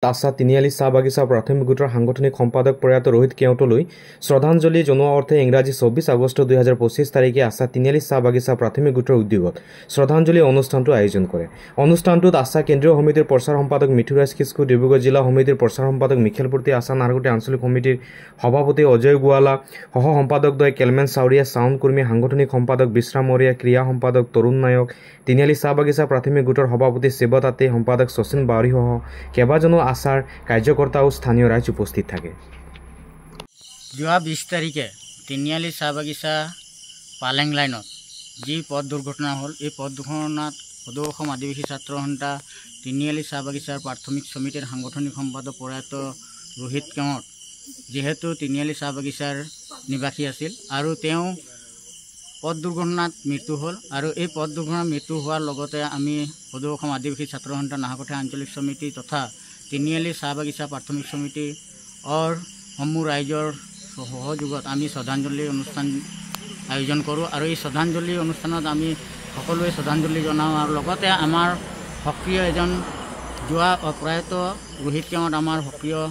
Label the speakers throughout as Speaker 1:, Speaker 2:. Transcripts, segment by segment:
Speaker 1: আশা তিনিআলি চাহ বাগিচা প্ৰাথমিক গোটৰ সাংগঠনিক সম্পাদক প্ৰয়াত ৰোহিত কেওটলৈ শ্ৰদ্ধাঞ্জলি জনোৱা অৰ্থে ইংৰাজী 24 আগষ্ট 2025 তাৰিখে আশা তিনিআলি চাহ বাগিচা প্ৰাথমিক গোটৰ উদ্যোগত শ্ৰদ্ধাঞ্জলি অনুষ্ঠানটো আয়োজন কৰে। অনুষ্ঠানটোত আশা কেন্দ্ৰীয় সমিতিৰ প্ৰচাৰ সম্পাদক মিথুৰাজ কিস্কু, ডিব্ৰুগড় জিলা সমিতিৰ প্ৰচাৰ সম্পাদক মিখেলপূৰ্তি, আশা নাৰগুটি আঞ্চলিক সমিতিৰ সভাপতি অজয় গোৱালা, সহ সম্পাদকদ্বয় কেলমেন চাউৰিয়া, চাউণ্ড কৰ্মী, সাংগঠনিক সম্পাদক বিশ্ৰাম মৰিয়া, ক্ৰিয়া সম্পাদক তৰুণ নায়ক, তিনিআলি চাহ বাগিচা প্ৰাথমিক গোটৰ সভাপতি শিৱ তাঁতী, সম্পাদক শচীন বাউৰীসহ কেইবাজনো আশাৰ কাৰ্যকৰ্তা ও স্থানীয় ৰাইজ উপস্থিত থাকে।
Speaker 2: যোৱা 20 তাৰিখে তিনিআলি চাহ বাগিচা পালেং লাইনত যি পথ দুৰ্ঘটনা হ'ল, এই পথ দুৰ্ঘটনাত সদৌ অসম আদিবাসী ছাত্ৰ সন্থা তিনিআলি চাহ বাগিচাৰ প্ৰাথমিক সমিতিৰ সাংগঠনিক সম্পাদক প্ৰয়াত ৰোহিত কেওট যিহেতু তিনিআলি চাহ বাগিচাৰ নিবাসী আছিল আৰু তেওঁ পথ দুৰ্ঘটনাত মৃত্যু হ'ল। আৰু এই পথ দুৰ্ঘটনাত মৃত্যু হোৱাৰ লগতে আমি সদৌ অসম আদিবাসী ছাত্ৰ সন্থা নাহৰকটীয়া আঞ্চলিক সমিতি তথা তিনিআলি চাহ বাগিচা প্ৰাথমিক সমিতি সমূহ ৰাইজৰ সহযোগত আমি শ্ৰদ্ধাঞ্জলি অনুষ্ঠান আয়োজন কৰোঁ। আৰু এই শ্ৰদ্ধাঞ্জলি অনুষ্ঠানত আমি সকলোৱে শ্ৰদ্ধাঞ্জলি জনাওঁ। আৰু লগতে আমাৰ সক্ৰিয় এজন যোৱা প্ৰয়াত ৰোহিত কেওট আমাৰ সক্ৰিয়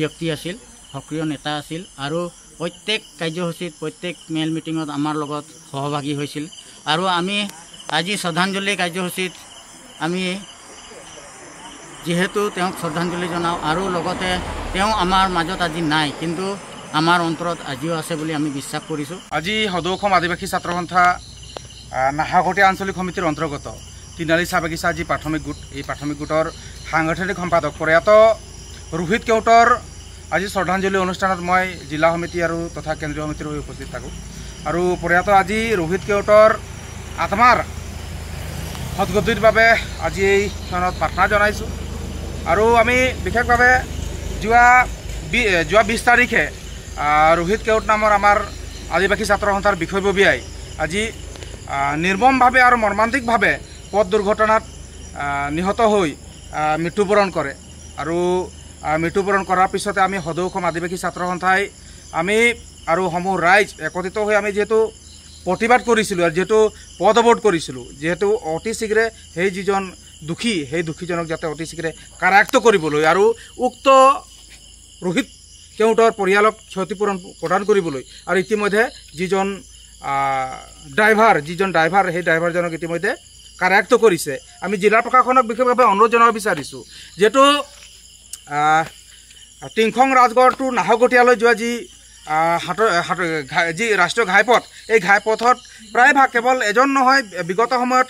Speaker 2: ব্যক্তি আছিল, সক্ৰিয় নেতা আছিল আৰু প্ৰত্যেক কাৰ্যসূচীত প্ৰত্যেক মেল মিটিঙত আমাৰ লগত সহভাগী হৈছিল। আৰু আমি আজি শ্ৰদ্ধাঞ্জলি কাৰ্যসূচীত আমি যিহেতু তেওঁক শ্ৰদ্ধাঞ্জলি জনাওঁ আৰু লগতে তেওঁ আমাৰ মাজত আজি নাই, কিন্তু আমাৰ অন্তৰত আজিও আছে বুলি আমি বিশ্বাস কৰিছোঁ।
Speaker 3: আজি সদৌ অসম আদিবাসী ছাত্ৰ সন্থা নাহৰকটীয়া আঞ্চলিক সমিতিৰ অন্তৰ্গত তিনিআলি চাহ বাগিচা যি প্ৰাথমিক গোট, এই প্ৰাথমিক গোটৰ সাংগঠনিক সম্পাদক প্ৰয়াত ৰোহিত কেওটৰ আজি শ্ৰদ্ধাঞ্জলি অনুষ্ঠানত মই জিলা সমিতি আৰু তথা কেন্দ্ৰীয় সমিতিৰ হৈ উপস্থিত থাকোঁ। আৰু প্ৰয়াত আজি ৰোহিত কেওটৰ আত্মাৰ সদগতিৰ বাবে আজি এই ক্ষণত প্ৰাৰ্থনা জনাইছোঁ। আৰু আমি বিশেষভাৱে যোৱা 20 তাৰিখে ৰোহিত কেওট নামৰ আমাৰ আদিবাসী ছাত্ৰ সন্থাৰ বিষয়ববীয়াই আজি নিৰ্মমভাৱে আৰু মৰ্মান্তিকভাৱে পথ দুৰ্ঘটনাত নিহত হৈ মৃত্যুবৰণ কৰে। আৰু মৃত্যুবৰণ কৰাৰ পিছতে আমি সদৌ অসম আদিবাসী ছাত্ৰ সন্থাই আমি আৰু সমূহ ৰাইজ একত্ৰিত হৈ আমি যিহেতু প্ৰতিবাদ কৰিছিলোঁ আৰু যিহেতু পথ অৱৰোধ কৰিছিলোঁ, যিহেতু অতি শীঘ্ৰে সেই যিজন দুখী, সেই দুখীজনক যাতে অতি শীঘ্ৰে কাৰায়ত্ত কৰিবলৈ আৰু উক্ত ৰোহিত কেওটৰ পৰিয়ালক ক্ষতিপূৰণ প্ৰদান কৰিবলৈ আৰু ইতিমধ্যে যিজন ড্ৰাইভাৰ সেই ড্ৰাইভাৰজনক ইতিমধ্যে কাৰায়ত্ত কৰিছে। আমি জিলা প্ৰশাসনক বিশেষভাৱে অনুৰোধ জনাব বিচাৰিছোঁ, যিহেতু টিংখং ৰাজগড় টু নাহৰকটীয়ালৈ যোৱা যি ৰাষ্ট্ৰীয় ঘাইপথ, এই ঘাইপথত প্ৰায়ভাগ কেৱল এজন নহয়, বিগত সময়ত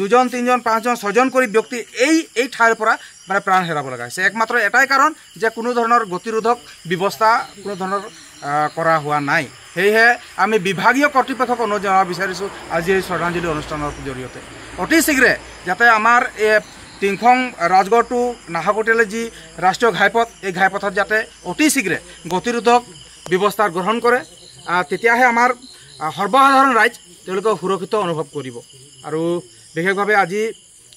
Speaker 3: 2জন 3জন 5জন 6জন কৰি ব্যক্তি এই ঠাইৰ পৰা মানে প্ৰাণ হেৰাব লগা হৈছে। একমাত্ৰ এটাই কাৰণ যে কোনো ধৰণৰ গতিৰোধক ব্যৱস্থা কোনো ধৰণৰ কৰা হোৱা নাই। সেয়েহে আমি বিভাগীয় কৰ্তৃপক্ষক অনুৰোধ জনাব বিচাৰিছোঁ আজি এই শ্ৰদ্ধাঞ্জলি অনুষ্ঠানৰ জৰিয়তে অতি শীঘ্ৰে যাতে আমাৰ এই টিংখং ৰাজগড় টু নাহৰকটীয়ালৈ যি ৰাষ্ট্ৰীয় ঘাইপথ, এই ঘাইপথত যাতে অতি শীঘ্ৰে গতিৰোধক ব্যৱস্থা গ্ৰহণ কৰে, তেতিয়াহে আমাৰ সৰ্বসাধাৰণ ৰাইজ তেওঁলোকে সুৰক্ষিত অনুভৱ কৰিব। আৰু বিশেষভাৱে আজি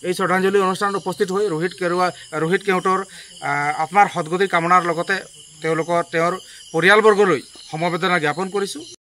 Speaker 3: এই শ্ৰদ্ধাঞ্জলি অনুষ্ঠানত উপস্থিত হৈ ৰোহিত কেওটৰ আত্মাৰ সদগতিৰ কামনাৰ লগতে তেওঁৰ পৰিয়ালবৰ্গলৈ সমবেদনা জ্ঞাপন কৰিছোঁ।